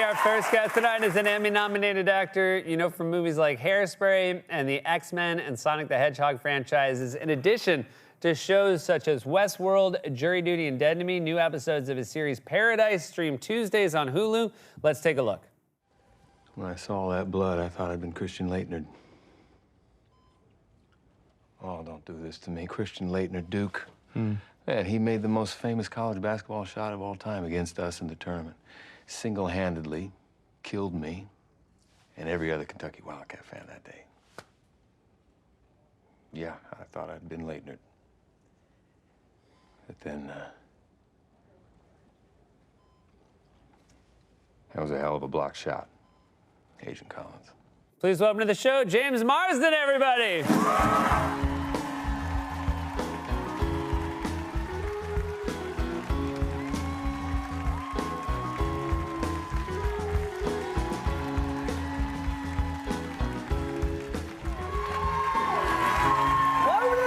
our first guest tonight is an Emmy-nominated actor, you know, from movies like Hairspray and the X-Men and Sonic the Hedgehog franchises, in addition to shows such as Westworld, Jury Duty, and Dead to Me. New episodes of his series Paradise stream Tuesdays on Hulu. Let's take a look. When I saw all that blood, I thought I'd been Christian Laettner. Oh, don't do this to me. Christian Laettner, Duke. Man, he made the most famous college basketball shot of all time against us in the tournament. Single-handedly killed me and every other Kentucky Wildcat fan that day. Yeah, I thought I'd been Laettner. But then, that was a hell of a block shot. Agent Collins. Please welcome to the show, James Marsden, everybody.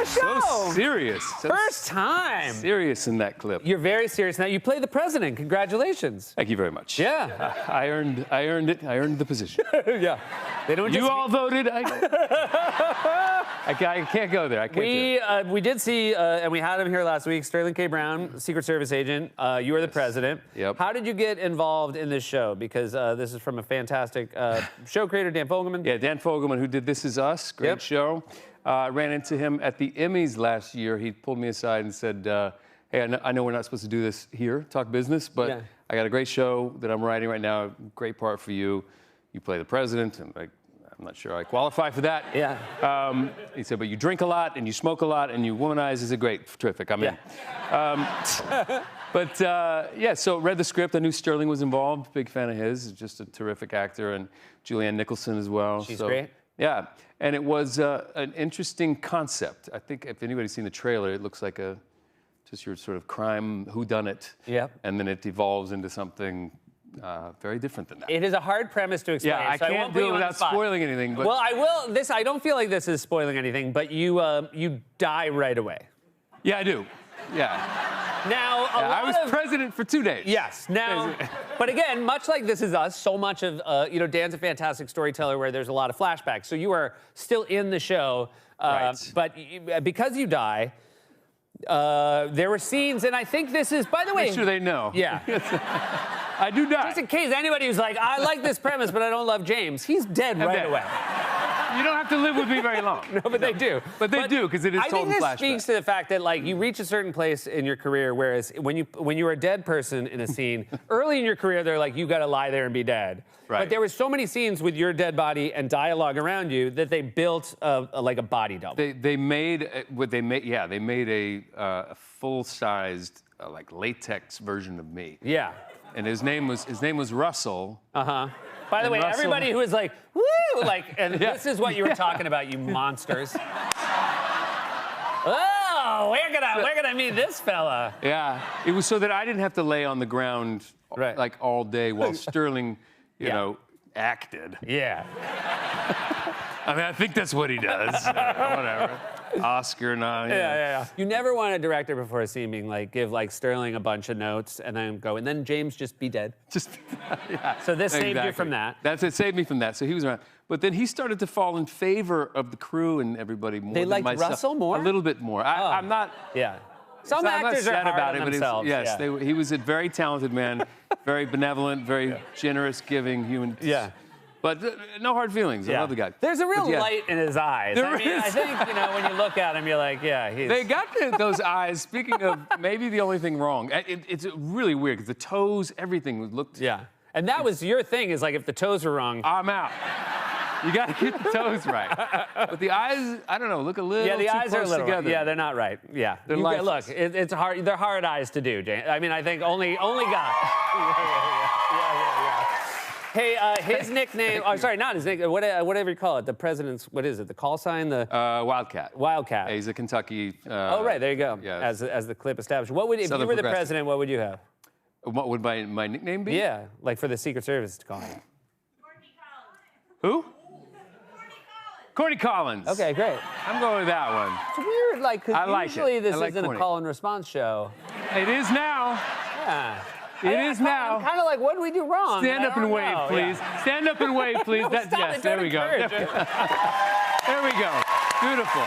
So serious. First time. Serious in that clip. You're very serious now. You play the president. Congratulations. Thank you very much. Yeah. I earned it. I earned the position. Yeah. They don't You just all voted. I can't go there. I can't we did see, and we had him here last week, Sterling K. Brown, Secret Service agent. You are the president. Yep. How did you get involved in this show? Because this is from a fantastic show creator, Dan Fogelman. Yeah, Dan Fogelman, who did This Is Us. Great show. Ran into him at the Emmys last year. He pulled me aside and said, hey, I know we're not supposed to do this here, talk business, but I got a great show that I'm writing right now, great part for you. You play the president. I'm like, I'm not sure I qualify for that. Yeah. He said, but you drink a lot and you smoke a lot and you womanize is a great, terrific. I'm in. But yeah, so read the script. I knew Sterling was involved. Big fan of his. Just a terrific actor. And Julianne Nicholson as well. She's great. Yeah, and it was an interesting concept. I think if anybody's seen the trailer, it looks like just your sort of crime whodunit. Yep. And then it evolves into something very different than that. It is a hard premise to explain. Yeah, I can't do it without spoiling anything. But well, I will. I don't feel like this is spoiling anything, but you die right away. Yeah, I do. Yeah. Now, I was president for 2 days. Yes. Now, but again, much like This Is Us, so much of, Dan's a fantastic storyteller where there's a lot of flashbacks. So you are still in the show. Right. But because you die, there were scenes, and I think this is, by the way. Make sure they know. Yeah. I do die. Just in case anybody who's like, I like this premise, but I don't love James, he's dead right away. You don't have to live with me very long. No, but they do. But they do, because it is told in flashback. I think this speaks to the fact that, like, you reach a certain place in your career, whereas when you're a dead person in a scene, early in your career, they're like, you got to lie there and be dead. Right. But there were so many scenes with your dead body and dialogue around you that they built like a body double. They made a full-sized like latex version of me. Yeah. And his name was Russell. Uh-huh. By the way, Russell, everybody who is like, woo, like, and this is what you were talking about, you monsters. Oh, we're gonna meet this fella. Yeah, it was so that I didn't have to lay on the ground like all day while Sterling, you know, acted. Yeah. I mean, I think that's what he does. Whatever. Oscar, Yeah. You never want a director before a scene being like, give like Sterling a bunch of notes and then go, and then James just be dead. Yeah. So this saved you from that. It saved me from that. So he was around. But then he started to fall in favor of the crew and everybody more than myself. They liked Russell more? A little bit more. I'm not... Yeah. Some actors are hard about on it, themselves. But he was a very talented man, very benevolent, very generous, giving human. Yeah. But no hard feelings. I love the guy. The's a real light in his eyes. I think, when you look at him, you're like, yeah, he's... They got those eyes. Speaking of maybe the only thing wrong, it's really weird because the toes, everything looked... Yeah. And that was your thing, is like, if the toes were wrong... I'm out. You got to get the toes right. But the eyes, I don't know, look a little the too eyes are a little together. Yeah, they're not right. Yeah. They're look, it's hard. They're hard eyes to do, James. I mean, I think only God. Yeah. Hey, his nickname, sorry, not his nickname, whatever you call it, the president's, what is it, the call sign? The Wildcat. Wildcat. Yeah, he's a Kentucky... oh, right, there you go, yeah. as the clip established. What would, if you were the president, what would you have? What would my nickname be? Yeah, like for the Secret Service to call him. Courtney Collins. Who? Courtney Collins. Okay, great. I'm going with that one. It's weird, because usually this isn't Courtney. a call and response show. It is now. Yeah. It is now. I'm kind of like, what did we do wrong? Stand up and wave, please. Yeah. Stand up and wave, please. Yes, there we go. There we go. Beautiful.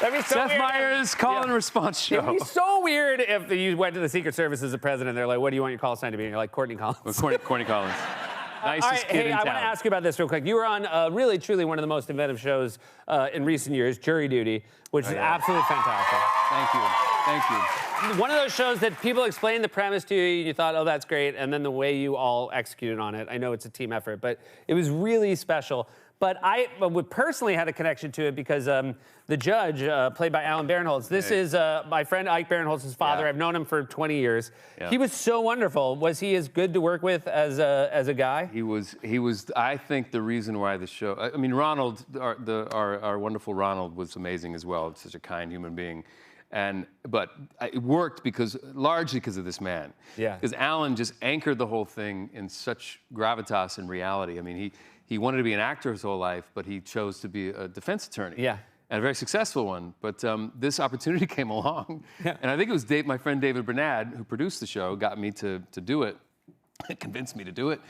That'd be so Seth weird. Meyers call and response show. It'd be so weird if you went to the Secret Service as a president and they're like, what do you want your call sign to be? And you're like, Courtney Collins. Courtney Collins. Nicest all right, kid in I town. want to ask you about this real quick. You were on really, truly one of the most inventive shows in recent years, Jury Duty, which is absolutely fantastic. Thank you. Thank you. One of those shows that people explained the premise to you, you thought, oh, that's great, and then the way you all executed on it, I know it's a team effort, but it was really special. But I personally had a connection to it because the judge, played by Alan Barinholtz, this is my friend Ike Barinholtz's father. Yeah. I've known him for 20 years. Yeah. He was so wonderful. Was he as good to work with as a guy? He was. I think the reason why the show. I mean, Ronald, our wonderful Ronald, was amazing as well. Such a kind human being, but it worked largely because of this man. Yeah. Because Alan just anchored the whole thing in such gravitas and reality. I mean, he wanted to be an actor his whole life, but he chose to be a defense attorney. Yeah. And a very successful one. But this opportunity came along, and I think it was my friend David Bernard, who produced the show, got me to do it. Convinced me to do it.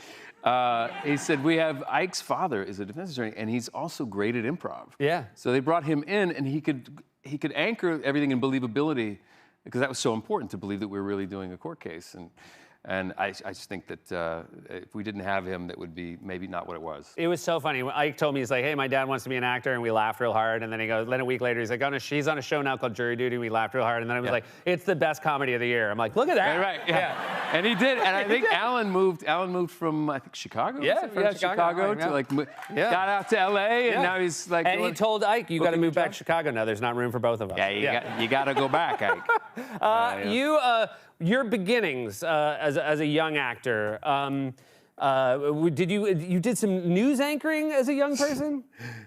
He said, we have Ike's father is a defense attorney, and he's also great at improv. Yeah. So they brought him in, and he could anchor everything in believability, because that was so important to believe that we were really doing a court case. And I just think that if we didn't have him, that would be maybe not what it was. It was so funny. Ike told me, he's like, hey, my dad wants to be an actor, and we laughed real hard. And then he goes, then a week later, he's like, she's on a show now called Jury Duty, and we laughed real hard. And then I was like, it's the best comedy of the year. I'm like, look at that. Right, yeah. And he did. And I think Alan moved from, I think, Chicago? Yeah, from Chicago to got out to L.A., and now he's like... And he told Ike, you got to move back to Chicago now. There's not room for both of us. Yeah, you got to go back, Ike. Your beginnings as a young actor. You did some news anchoring as a young person?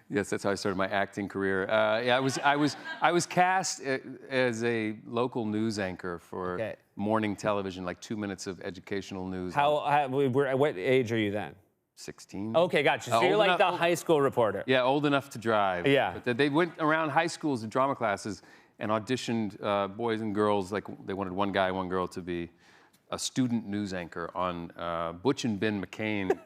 Yes, that's how I started my acting career. I was cast as a local news anchor for morning television, like 2 minutes of educational news. What age are you then? 16. Okay, gotcha. So you're like the high school reporter. Yeah, old enough to drive. Yeah. But they went around high schools and drama classes and auditioned boys and girls. Like, they wanted one guy, one girl to be a student news anchor on Butch and Ben McCain,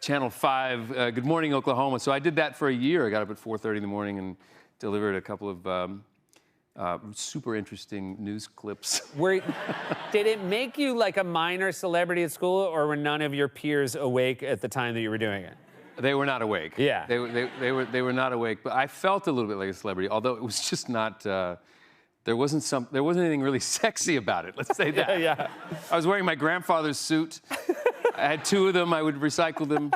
Channel 5, Good Morning Oklahoma. So I did that for a year. I got up at 4:30 in the morning and delivered a couple of super interesting news clips. Did it make you like a minor celebrity at school, or were none of your peers awake at the time that you were doing it? They were not awake. Yeah. They were not awake. But I felt a little bit like a celebrity, although it was just not. There wasn't anything really sexy about it. Let's say that. Yeah. I was wearing my grandfather's suit. I had 2 of them. I would recycle them.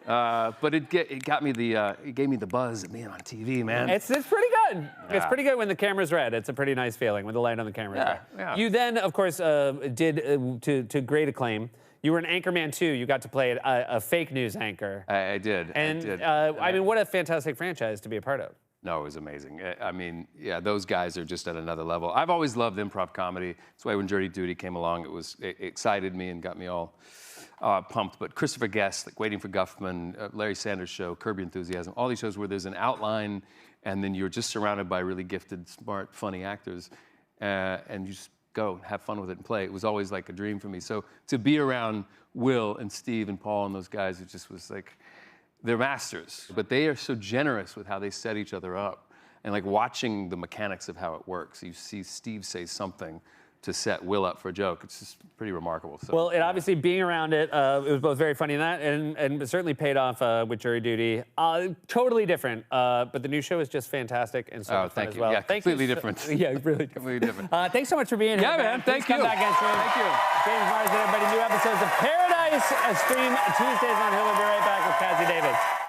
But it gave me the buzz of being on TV, man. It's pretty good. Yeah. It's pretty good when the camera's red. It's a pretty nice feeling when the light on the camera is red. Yeah. You then, of course, did to great acclaim. You were an Anchorman 2. You got to play a fake news anchor. I did. And I mean, what a fantastic franchise to be a part of. No, it was amazing. I mean, yeah, those guys are just at another level. I've always loved improv comedy. That's why when Jury Duty came along, it excited me and got me all pumped. But Christopher Guest, like Waiting for Guffman, Larry Sanders Show, Curb Your Enthusiasm, all these shows where there's an outline and then you're just surrounded by really gifted, smart, funny actors, and you just go have fun with it and play. It was always like a dream for me. So to be around Will and Steve and Paul and those guys, it just was like, they're masters, but they are so generous with how they set each other up. And like watching the mechanics of how it works. You see Steve say something to set Will up for a joke. It's just pretty remarkable. So, well, it obviously, being around it, it was both very funny in that, and it certainly paid off with Jury Duty. Totally different, but the new show is just fantastic and so much fun as well. Yeah, completely different. Yeah, really different. Completely different. Thanks so much for being here. Yeah, man. Thank you. Come back again soon. Thank you. James Marsden, everybody. New episodes of Paradise stream Tuesdays on Hulu. We'll be right back with Kazi Davis.